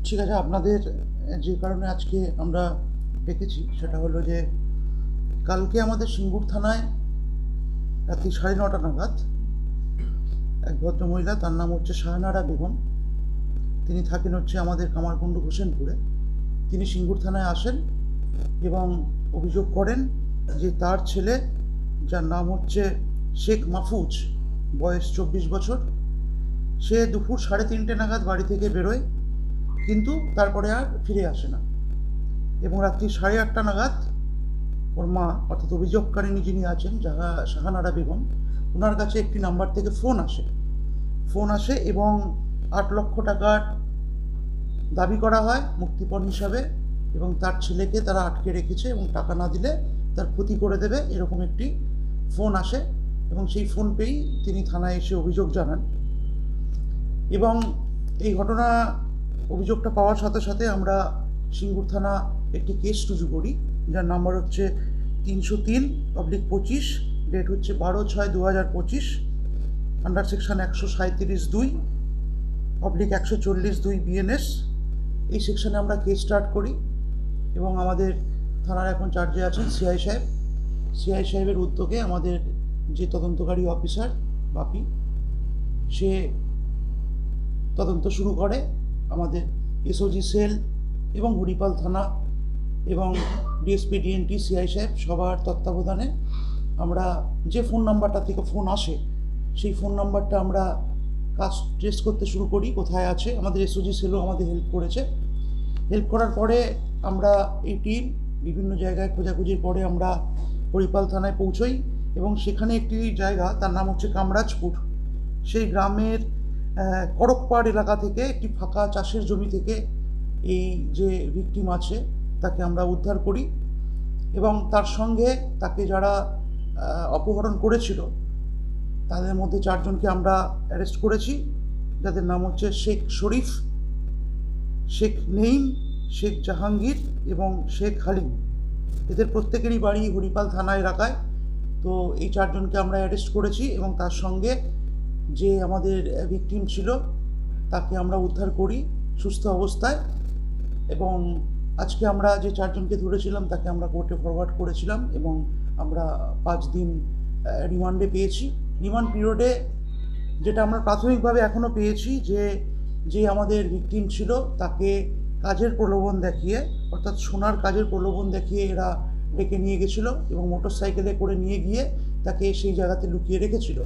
ঠিক আছে, আপনাদের যে কারণে আজকে আমরা ডেকেছি সেটা হলো যে কালকে আমাদের সিঙ্গুর থানায় রাত্রি 9:30 নাগাদ এক ভদ্রমহিলা, তার নাম হচ্ছে শাহানারা বেগম, তিনি থাকেন হচ্ছে আমাদের কামারকুণ্ডু হোসেনপুরে। তিনি সিঙ্গুর থানায় আসেন এবং অভিযোগ করেন যে তার ছেলে, যার নাম হচ্ছে শেখ মাহফুজ, বয়স 24 বছর, সে দুপুর 3:30 নাগাদ বাড়ি থেকে বেরোয়, কিন্তু তারপরে আর ফিরে আসে না। এবং রাত্রি 8:30 নাগাদ ওর মা, অর্থাৎ অভিযোগকারিণী যিনি আছেন শাহানারা বেগম, ওনার কাছে একটি নাম্বার থেকে ফোন আসে এবং 8 লক্ষ টাকার দাবি করা হয় মুক্তিপণ হিসাবে, এবং তার ছেলেকে তারা আটকে রেখেছে এবং টাকা না দিলে তার ক্ষতি করে দেবে, এরকম একটি ফোন আসে। এবং সেই ফোন পেয়েই তিনি থানায় এসে অভিযোগ জানান। এবং এই অভিযোগটা পাওয়ার সাথে সাথে আমরা সিঙ্গুর থানা একটি কেস রুজু করি, যার নাম্বার হচ্ছে 303/25, ডেট হচ্ছে 12/6/2025, আন্ডার সেকশন 137(2)/140(2) BNS। এই সেকশনে আমরা কেস স্টার্ট করি এবং আমাদের থানার এখন চার্জে আছেন সিআই সাহেবের উদ্যোগে আমাদের যে তদন্তকারী অফিসার বাপি, সে তদন্ত শুরু করে। আমাদের এসওজি সেল এবং হরিপাল থানা এবং ডিএসপি, ডিএনটি, সিআই সাহেব সবার তত্ত্বাবধানে আমরা যে ফোন নাম্বারটা থেকে ফোন আসে সেই ফোন নাম্বারটা আমরা কাজ ট্রেস করতে শুরু করি, কোথায় আছে। আমাদের এসওজি সেলও আমাদের হেল্প করার পরে আমরা এই টিম বিভিন্ন জায়গায় খোঁজাখুঁজির পরে আমরা হরিপাল থানায় পৌঁছই এবং সেখানে একটি জায়গা, তার নাম হচ্ছে কামরাজপুর, সেই গ্রামের করকপাড় এলাকা থেকে একটি ফাঁকা চাষের জমি থেকে এই যে ভিকটিম আছে তাকে আমরা উদ্ধার করি এবং তার সঙ্গে তাকে যারা অপহরণ করেছিল তাদের মধ্যে 4 জনকে আমরা অ্যারেস্ট করেছি, যাদের নাম হচ্ছে শেখ শরীফ, শেখ নেইম, শেখ জাহাঙ্গীর এবং শেখ হালিম। এদের প্রত্যেকেরই বাড়ি হরিপাল থানা এলাকায়। তো এই 4 জনকে আমরা অ্যারেস্ট করেছি এবং তার সঙ্গে যে আমাদের ভিকটিম ছিল তাকে আমরা উদ্ধার করি সুস্থ অবস্থায়। এবং আজকে আমরা যে 4 জনকে ধরেছিলাম তাকে আমরা কোর্টে ফরওয়ার্ড করেছিলাম এবং আমরা 5 দিন রিমান্ডে পেয়েছি। রিমান্ড পিরিয়ডে যেটা আমরা প্রাথমিকভাবে এখনও পেয়েছি যে আমাদের ভিকটিম ছিল তাকে কাজের প্রলোভন দেখিয়ে, অর্থাৎ সোনার কাজের প্রলোভন দেখিয়ে এরা ডেকে নিয়ে গেছিলো এবং মোটর সাইকেলে করে নিয়ে গিয়ে তাকে সেই জায়গাতে লুকিয়ে রেখেছিল।